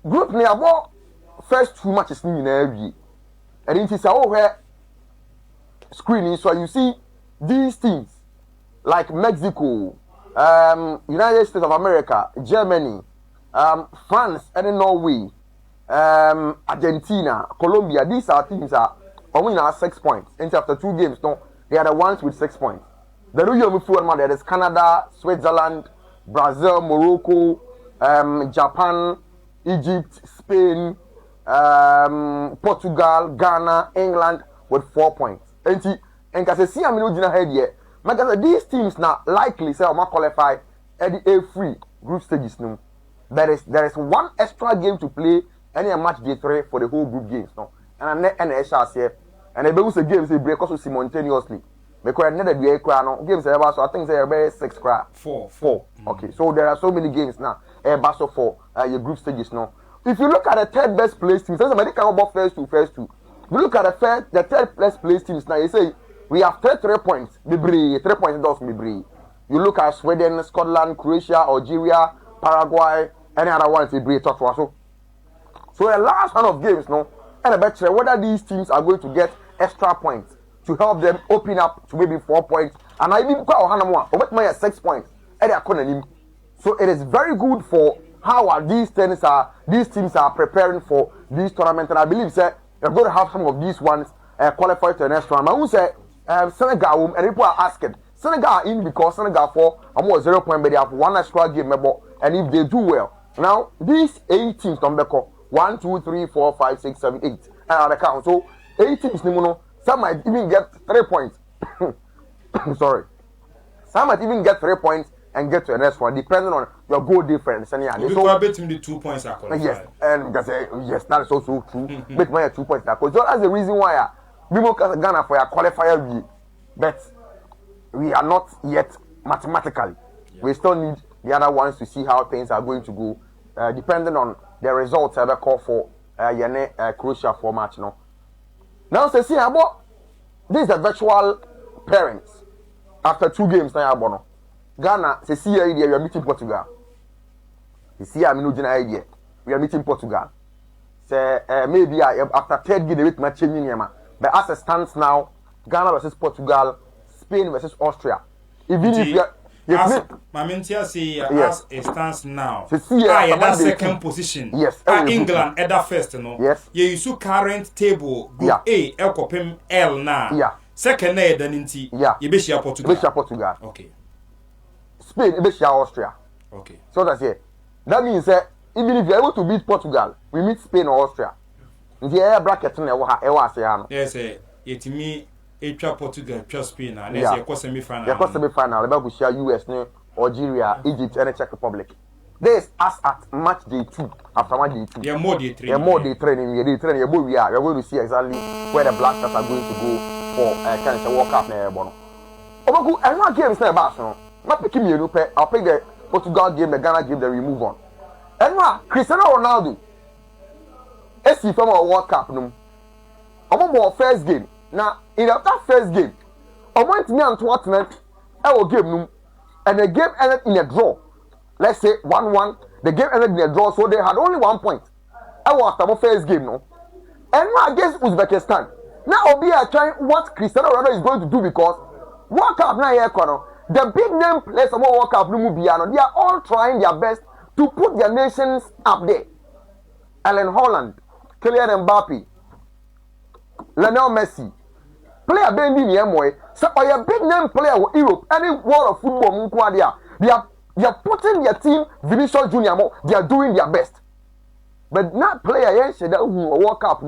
group ni abo first 2 matches ni na awie. And it is where screening, so you see these teams like Mexico, United States of America, Germany, France, and Norway, Argentina, Colombia. These are teams that are winning 6 points. And after 2 games, no, they are the ones with 6 points. The New York Football, there is Canada, Switzerland, Brazil, Morocco, Japan, Egypt, Spain, Portugal, Ghana, England with 4 points. And because I see I'm not ahead yet, because these teams now likely say I'm qualify at the A3 group stages. No, there is one extra game to play any match day 3 for the whole group games. No, and I shall say, and I will say games they break also simultaneously because another day games so I think they are very 6 4. Okay, so there are so many games now. So for your group stages now. If you look at the third best place teams, there's a medical about first two. If you look at the third best place teams now, you say we have 3 points. 3 points does be brave. You look at Sweden, Scotland, Croatia, Algeria, Paraguay, any other ones we brave talk to. So the last round of games now, and I bet you whether these teams are going to get extra points to help them open up to maybe 4 points, and I even quite or 6 points. So it is very good for how these teams are preparing for this tournament, and I believe that you're going to have some of these ones qualify to the next round. I will say Senegal, and people are asking Senegal in because Senegal for almost 0 point, but they have 1 extra game, and if they do well, now these 8 teams come back 1, 2, 3, 4, 5, 6, 7, 8, and the count. So 8 teams, some might even get 3 points. Sorry, some might even get 3 points and get to the next one, depending on your goal difference. And so between the 2 points are qualified. Yes, and yes, that is also true. Bet my 2 points that so that's the reason why we look at Ghana for a qualifier, but we are not yet mathematically. Yeah. We still need the other ones to see how things are going to go, depending on the results I call for Croatia for match. Now, say see about this is the virtual parents after 2 games. Now, Ghana, say see here we are meeting Portugal. See I'm no idea. We are meeting Portugal. Say maybe after 3rd game they will change in but as it stands now, Ghana versus Portugal, Spain versus Austria. Even if you are yes, as it stands now, that second position. Yes, England at that first, no. Yes, you see current table group A, Elcopim L now. Yeah. Second then inti. Yeah. You be Portugal. Okay. Spain, you be Austria. Okay. So that's it. That means even if you are able to beat Portugal, we meet Spain or Austria. The air bracket yes, it me Portugal, Spain, and yes, a semi-final. The semi-final, about US, Algeria, Egypt, and the Czech Republic. This us at match day 2 after match day 2. Yeah, more day 3. Yeah, more day training. We are going to see exactly where the Black Stars are going to go for kind of World Cup. Obaku, and one game is not about so. Not picking me, I'll pick the Portugal game, the Ghana game, then we move on. And what Cristiano Ronaldo. AC from our World Cup, no. Our first game. Now, in that first game, I went to me and Tottenham. I will give them, and the game ended in a draw. Let's say 1-1. The game ended in a draw, so they had only 1 point. I was our first game, no. And now against Uzbekistan. Now I'll be trying what Cristiano Ronaldo is going to do because World Cup now here, the big name players of World Cup, they are all trying their best to put their nations up there. Erling Haaland, Kylian Mbappe, Lionel Messi, player being in so a big name player in Europe, any world of football, they are putting their team, Vinicius Junior, they are doing their best. But not player, who World Cup,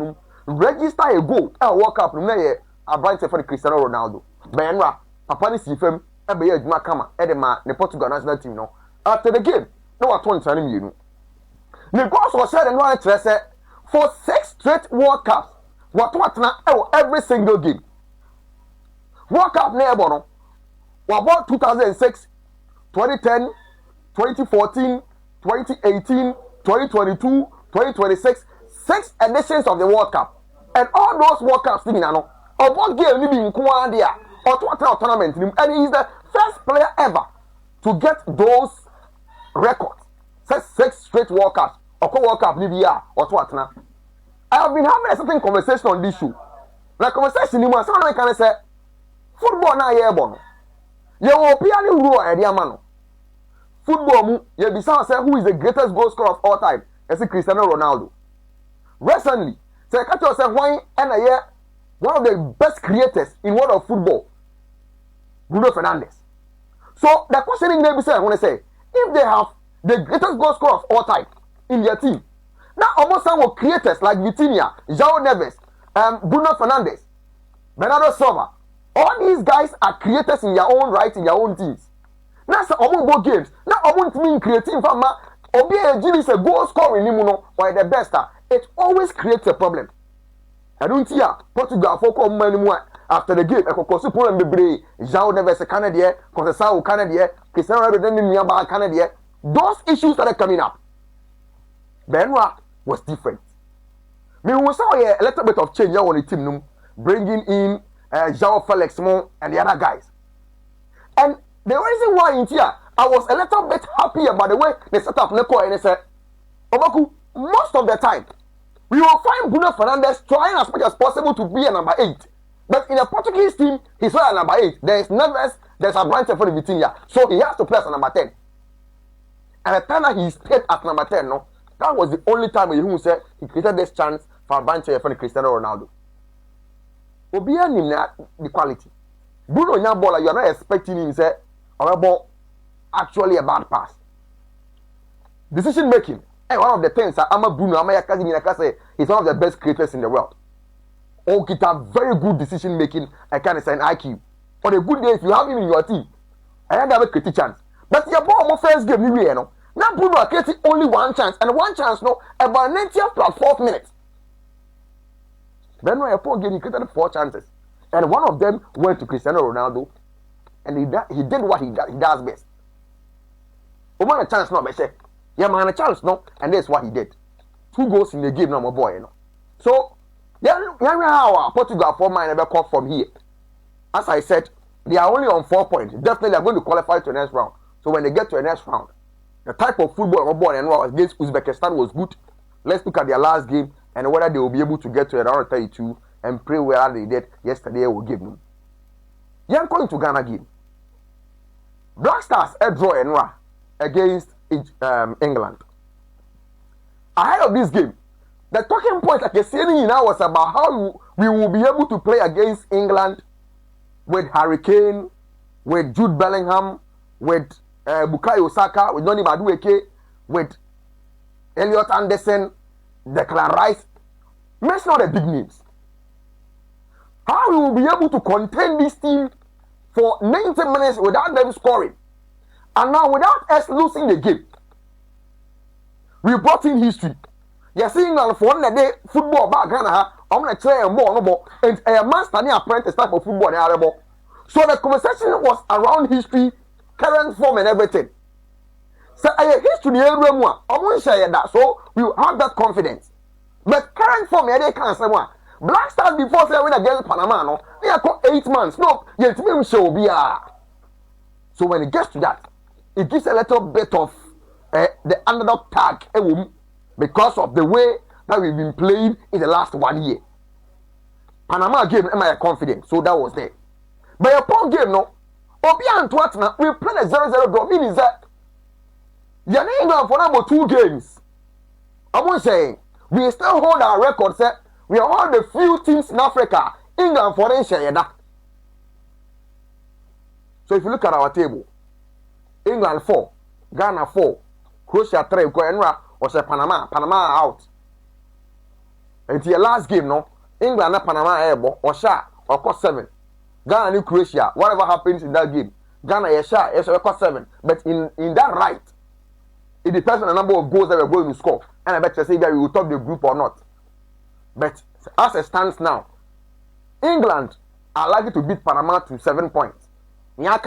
register a goal, a World Cup, a bright for Cristiano Ronaldo. Benra, Papa is FM, a bear, Makama, Edema, the Portugal national team. After the game, no one told him. The goals was said and one for 6 straight World Cups. What now? Every single game. World Cup never. What about 2006, 2010, 2014, 2018, 2022, 2026, 6 editions of the World Cup, and all those World Cups thing now. Or what game you be in Kuandia or to tournament, and he is the first player ever to get those records. 6 straight World Cups oko World Cup ni bia oto atena. I have been having a certain conversation on this show. Na conversation ni mo someone can say football na ye bo no. Ye wo pia ni rule e dia ma no. Football mu ye bisa say who is the greatest goal scorer of all time? It's Cristiano Ronaldo. Recently, say catch say why na ye one of the best creators in world of football. Bruno Fernandes. So the question in there I want to say, if they have the greatest goal scorer of all time in their team, now almost some of creators like Vitinha, João Neves, Bruno Fernandes, Bernardo Silva, all these guys are creators in their own right in their own teams. Now some about games, now about mean creating for ma obi a goal scorer in Limuno or the best. It always creates a problem. I don't hear Portugal for come anymore. After the game, ekokosu problem bebre João Neves Canada, Conceição Canada, Cristiano Ronaldo Niamba Canada. Those issues started coming up. Benoit was different. Me we saw a little bit of change on the team, bringing in João Felix Mon and the other guys. And the reason why in here I was a little bit happy about the way they set up Neko and they said, Obaku, most of the time we will find Bruno Fernandes trying as much as possible to be a number 8. But in a Portuguese team, he's not a number 8. There is Neves, there's a branch for the Vitinha. So he has to play as a number 10. And the time that he stayed at number 10, no, that was the only time when he said he created this chance for a branch for Cristiano Ronaldo. Obia Nimna the quality. Bruno Nyambola, you are not expecting him to say, ball actually a bad pass. Decision making. And one of the things that Ama Bruno Amaya say is one of the best creators in the world. Or he have very good decision making and kind of an IQ. For the good days you have him in your team, I have a critical chance. But your ball more first game you know. Now Bruno created only one chance and one chance no about 90th plus 4th minute. Then when a poor game he created 4 chances. And one of them went to Cristiano Ronaldo and he did what he does best. Oman a chance no be say. Yeah man a chance no and that's what he did. 2 goals in the game no my boy you know. So yeah, how Portugal for mine never caught from here. As I said, they are only on 4 points. Definitely, they are going to qualify to the next round. So when they get to the next round, the type of football against Uzbekistan was good. Let's look at their last game and whether they will be able to get to around 32 and pray where they did yesterday. Will give them. Yeah, I'm going to Ghana game. Black Stars draw and against England. Ahead of this game. The talking point, like I said, now was about how we will be able to play against England with Harry Kane, with Jude Bellingham, with Bukayo Saka, with Johnny Madueke, with Elliot Anderson, Declan Rice. Mention all the big names. How we will be able to contain this team for 90 minutes without them scoring. And now without us losing the game. We brought in history. You're seeing for one day football back Ghana, I'm gonna try a more no and a master and apprentice type of football in. So the conversation was around history, current form and everything. So I history everyone. I won't say that, so we have that confidence. But current form they can't say one. Black Stars before they win against Panama, no, they are called 8 months. No, yet me show be So when it gets to that, it gives a little bit of the underdog tag because of the way that we've been playing in the last 1 year. Panama game, am I confident? So that was there. But upon game, no, Obi and Twatna, we played a 0-0 draw. Meaning that you're not England for number 2 games. I'm saying we still hold our record. Say we are one of the few teams in Africa. England for them share that. So if you look at our table, England 4, Ghana 4, Croatia 3, or say Panama out. And your last game, no, England and Panama able or shot or cost 7. Ghana and Croatia, whatever happens in that game, Ghana is shot, yes, cost 7. But in that right, it depends on the number of goals that we're going to score. And I bet you say that we will top the group or not. But as it stands now, England are likely to beat Panama to 7 points. How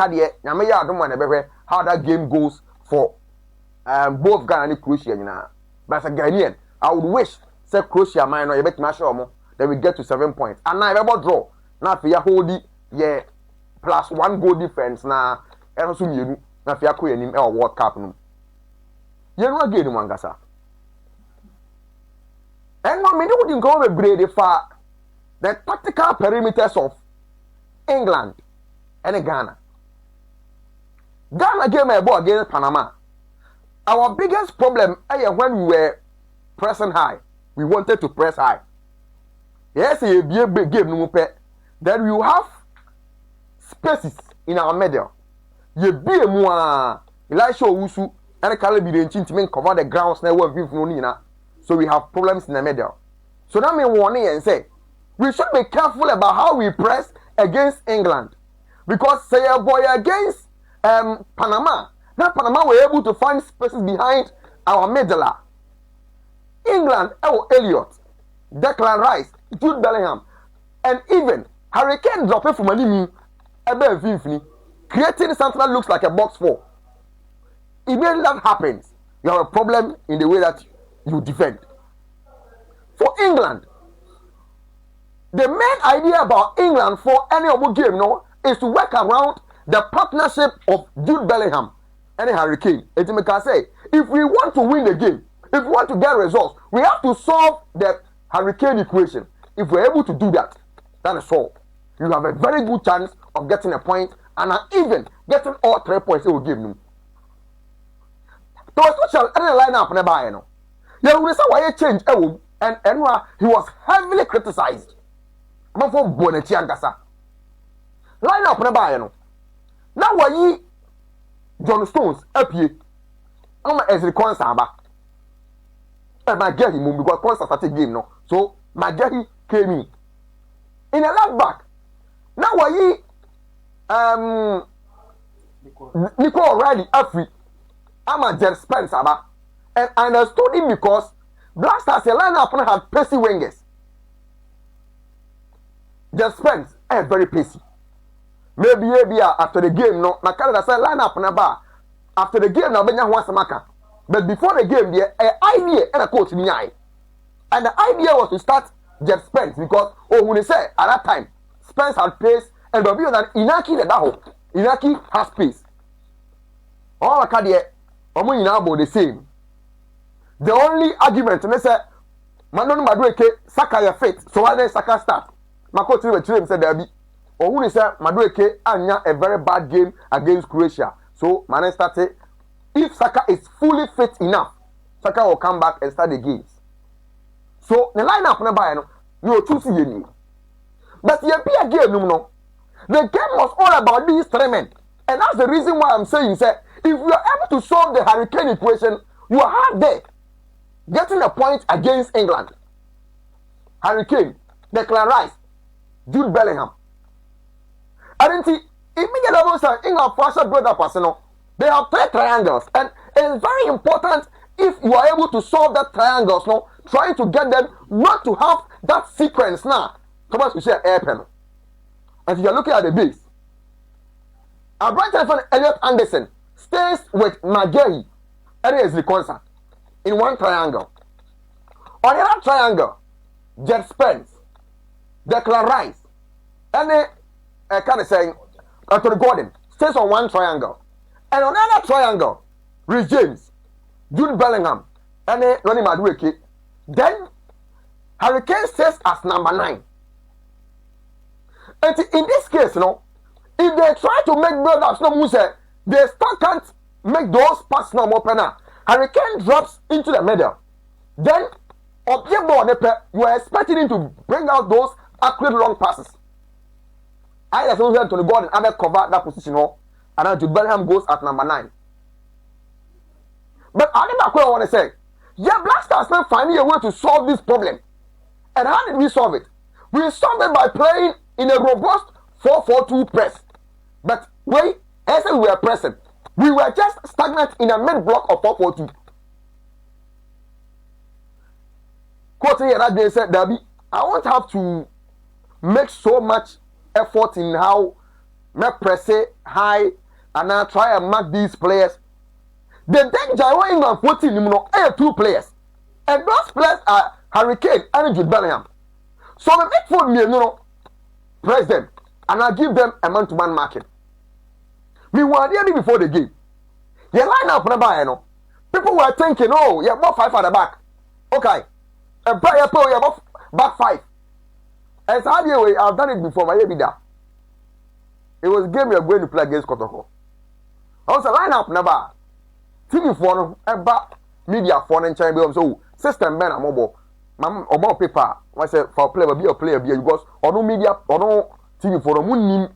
that game goes for both Ghana and Croatia. But as a Ghanaian, I would wish say Croatia might not bet more. Then we get to 7 points. And now if I draw, now if you hold it, yeah, plus 1 goal difference now. And also you now if you are World Cup no. You know again Mangasa. And one minute we didn't go over Brady for the tactical perimeters of England and Ghana. Ghana game a ball against Panama. Our biggest problem is when we were pressing high. We wanted to press high. Yes, a big game no pet. Then we have spaces in our middle. You be a more Elisha Owusu and Calabi to make cover the grounds now one. So we have problems in the middle. So that means warning and say we should be careful about how we press against England. Because say a boy against Panama. Now Panama were able to find spaces behind our middle. England, Elliott, Declan Rice, Jude Bellingham, and even Hurricane dropping from Animi, creating something that looks like a box four. Immediately that happens, you have a problem in the way that you defend. For England, the main idea about England for any other game is to work around the partnership of Jude Bellingham and Hurricane. It can say, if we want to win the game, if we want to get results, we have to solve the Hurricane equation. If we're able to do that, that is all. You have a very good chance of getting a point and even getting all 3 points it will give you. So especially any lineup nearby, you will say why change and he was heavily criticized. But for Bonetti and Gasa. Lineup nearby, now why John Stones up here? I'm as the concern. Maggie moved because Constance started game no. So Maggie came in a left back. Now why Nico O'Reilly Afri. I'm a Jet Spence and I understood him because Black Stars a lineup had pacey wingers. Jet Spence very pacey. Maybe after the game no. My Canada said lineup na bar. After the game now Benya wants maka. But before the game, the idea and a coach in the eye. And the idea was to start Jet Spence because, when they say at that time, Spence had pace and the view that Inaki the Daho. Inaki has pace. All the card here, about the same. The only argument, and they say, Manon Madueke, Saka your fit, so why then Saka start? My coach said, there be. Or when they say, Madueke, Anya a very bad game against Croatia. So, Mane started. If Saka is fully fit enough, Saka will come back and start the games. So the lineup never you choose you. But you be a game no. The game was all about these 3 men, and that's the reason why I'm saying if you are able to solve the Hurricane equation, you are hard there getting a point against England. Hurricane, Declan Rice, Jude Bellingham. I didn't see immediately England first build up personal. They have 3 triangles, and it's very important if you are able to solve that triangles, trying to get them not to have that sequence now. Thomas will say airpen. And if you are looking at the base, our bright telephone Elliot Anderson stays with Maguire, and is the concert in one triangle. On the other triangle, Jet Spence, Declan Rice, and kind of saying Anthony Gordon stays on one triangle. And on another triangle, Rhys James, Jude Bellingham, and Ronnie Madueke. Then Hurricane stays as number 9. And in this case, if they try to make build-ups, they still can't make those passes no opener. Hurricane drops into the middle. Then, you are expecting him to bring out those accurate long passes. I just want to go and cover that position. And then Jude Bellingham goes at number 9. But I want to say, Black Stars are finding a way to solve this problem. And how did we solve it? We solved it by playing in a robust 4-4-2 press. But as we were pressing, we were just stagnant in a mid-block of 4-4-2. Coach here said, Dabi, I won't have to make so much effort in how me press it high and I try and mark these players. The danger when England 14, I have 2 players. And those players are Hurricane and Jude Bellingham. So the midfield me, press them and I give them a man-to-man marking. We were there before the game. You line up, people were thinking, oh, yeah, about 5 at the back. Okay. a player play about back five. And so I've done it before, my baby. It was a game we are going to play against Kotoko. Also, line up number. TV phone, media phone, and China. So, system ben a mobile. Mam or more paper. I said, for player, be a player, because or no media, or no TV phone,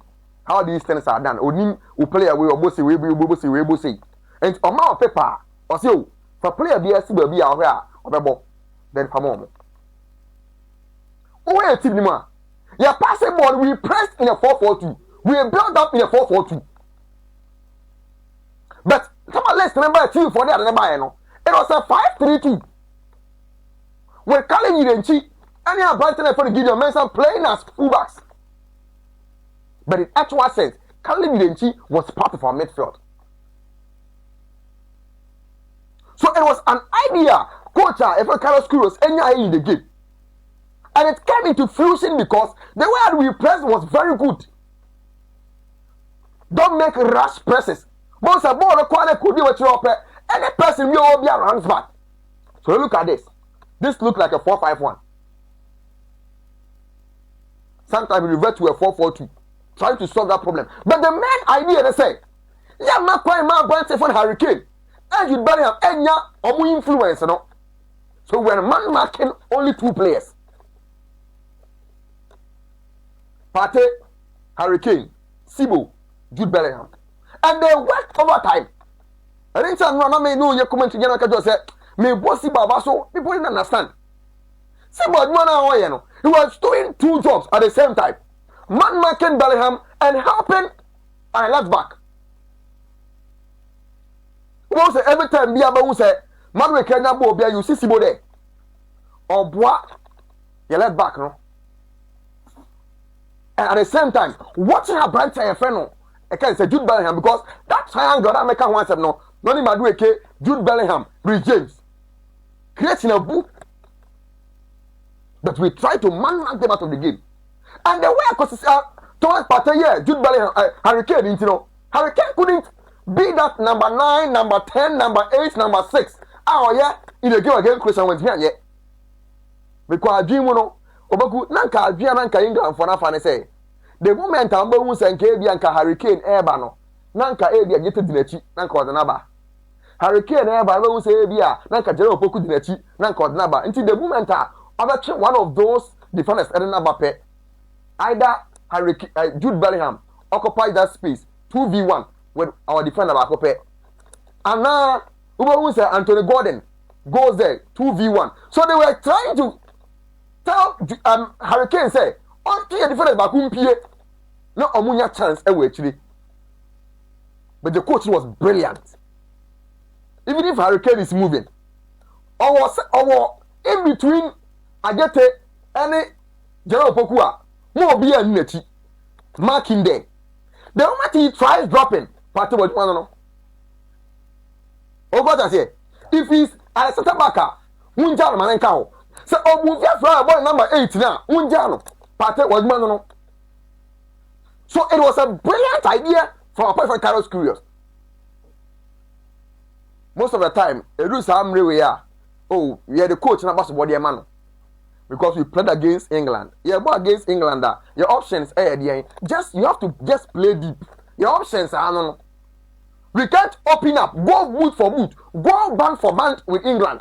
how these things are done. Or nim, who play away or bossy, we will bossy. And on my paper, or so, for player, be a super be aware of a ball. Then come on. Oh, wait, Tidima. Your passing ball, we pressed in a 4-4-2. We are built up in a 4-4-2. But come on, let's remember a team for that. It was a 5-3-2. When Calling Yirenchi, any of Brighton for the Gideon Mensah playing as fullbacks. But in actual sense, Calling Yirenchi was part of our midfield. So it was an idea, coach, if Carlos Queiroz any in the game. And it came into fruition because the way we pressed was very good. Don't make rash presses. Most of all, could do what you offer. Any person will be a runs back. So look at this. This looks like a 4-5-1. Sometimes we revert to a 4-4-2, trying to solve that problem. But the main idea, they say, yeah, not quite my brand for Hurricane. And you better have any influence, no. So when man marking only 2 players, Partey, Hurricane, Sibo, Jude Bellingham. And they worked overtime. I didn't say, no, no, you comment to General say, me bossy Babaso, people didn't understand. Sibo, he was doing 2 jobs at the same time. Man marking Bellingham and helping a left back. Who say every time be about who say, man, we can't be you see Sibo there. Or boy, you left back, no? And at the same time, watching her brand say a friend, I can't say Jude Bellingham because that triangle that make her want them no. None of my do Jude Bellingham, Rhys James, creating a book. But we try to man them out of the game. And the way because Thomas Partey, yeah, Jude Bellingham, Hurricane, you know, Hurricane couldn't be that number 9, number 10, number 8, number 6. Oh yeah, in the game against Christian went here yet. Because I dream no. Obaku nanka adua nanka England for na fa ne say the moment amba hu sanka bia nka Hurricane eba no nanka e bia gete dinachi nanka odinaba Hurricane eba no hu say bia nanka jere opoku dinachi nanka odinaba until the moment obachi one of those defenders edinaba pe either Hurricane Jude Bellingham occupies that space 2v1 with our defender back and now hu say Anthony Gordon goes there 2v1 so they were trying to tell Hurricane say, on the difference back no omunya chance actually. But the coach was brilliant. Even if Hurricane is moving, or in between Agete and General Pokua, more be a neti marking there. The moment he tries dropping, Partey was one no. Oh God, I say, if he's at a center backer, Munja Manenkao. So, boy number 8 now, Unjano, Partey was man no. So it was a brilliant idea from a person Carlos Queiroz. Most of the time, it is how we are. Oh, we are the coach and about body man. Because we played against England. Yeah, but against England, your options are just you have to just play deep. Your options are no. We can't open up, go boot for boot, go band for band with England.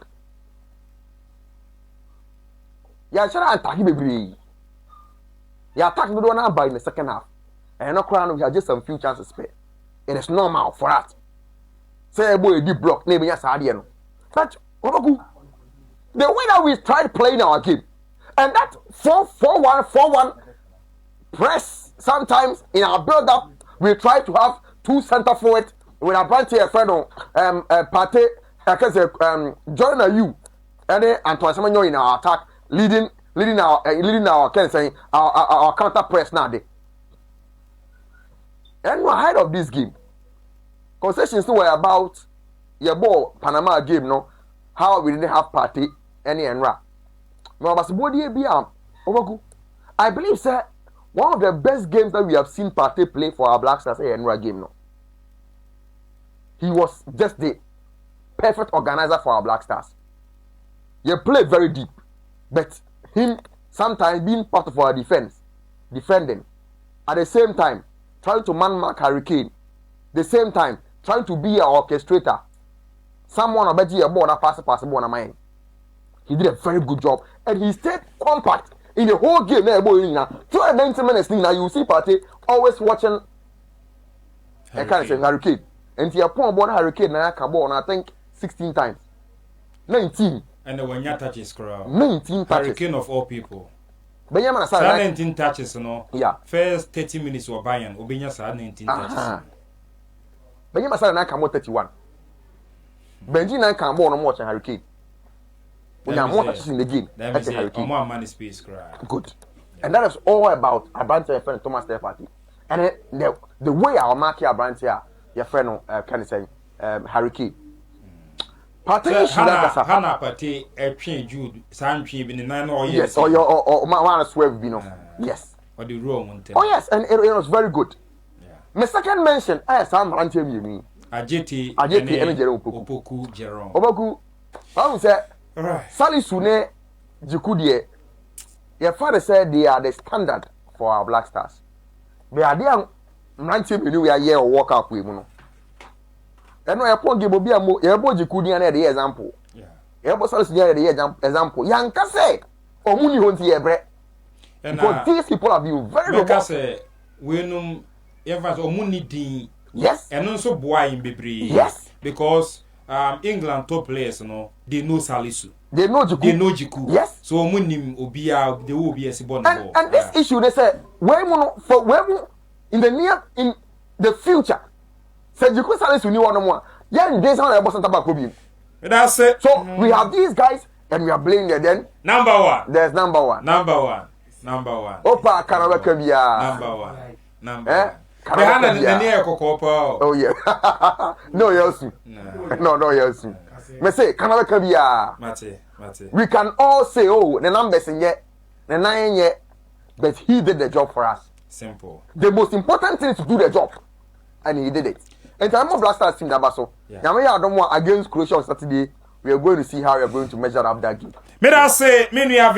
Yeah, should I attack him? Yeah, attack the one by in the second half. And no crown, we have just some few chances spare. It is normal for that. Say, boy, a deep block, maybe yes, I didn't. But, the way that we tried playing our game, and that 4-1 press, sometimes in our build up, we try to have 2 center forward with a branch here, friend on Partey, I can say, join you, and then Antoine Semenyo in our attack. Leading our can say our counter press now. And we're ahead of this game. Concessions were about your ball Panama game, no. How we didn't have Partey any enra. I believe, sir, one of the best games that we have seen Partey play for our Black Stars enra game, no. He was just the perfect organizer for our Black Stars. He played very deep. But him sometimes being part of our defense, defending, at the same time trying to man mark Hurricane, the same time trying to be our orchestrator. Someone about you ball pass ball on mine. He did a very good job and he stayed compact in the whole game. Now, 90 minutes now you see Party always watching. I can't say Hurricane. And he upon born Hurricane now ball I think 16 times. 19. And the one you touches crowd. 19 touches. Hurricane of all people. Benjamin Asad 19 touches, no. Yeah. First 30 minutes were buying. Obenya Asad 19 touches. Benjamin Asad now come 31. Benjamin can born on watch Hurricane. We have more touches in the game. That's a more money space crowd. Good. And that is all about Abrante and Thomas Day Party. And the way our market Abrante here, your friend can say Hurricane. Party Hana Party a change Jude Sanchi in the 9 or yes, or one swerve bino. Yes. Or the wrong. Oh yes, and it was very good. Yeah. My second mention, I Sam Abrante me. Ajeti and Jerome Opoku Jerome. Obaku, I will say Sally Sune Jukudie. Your father said they are the standard for our Black Stars. They are there 90 minutes we are here or walk up with you. And I upon give Bobia Mo, Ebo Jukudi and the example. Yeah. Ebo Sally the example. Yanka say, or Muni Honti Ebre. Because these people have been very good. Because we know, Evans or Muni D. Yes. And also boy in Bibri. Yes. Because England top players, you know, they know Salisu. They know Jiku. Yes. So Munim Obia, they will be a Sibon. And this issue, they say, where in the future, say Jiku Salisu knew one more. Yeah, there's how I was about. That's it. So we have these guys and we are blaming them. Then number one. There's number one. Opa Kanawakabia. Number one. Oh yeah. No yes. No yes. Me say Kanawakabia. Mate. We can all say oh the numbers in yet, the 9 yet, but he did the job for us. Simple. The most important thing is to do the job, and he did it. And time of Black Stars team that so. Now we are done against Croatia on Saturday. We are going to see how we are going to measure up that game. Me that say, me we have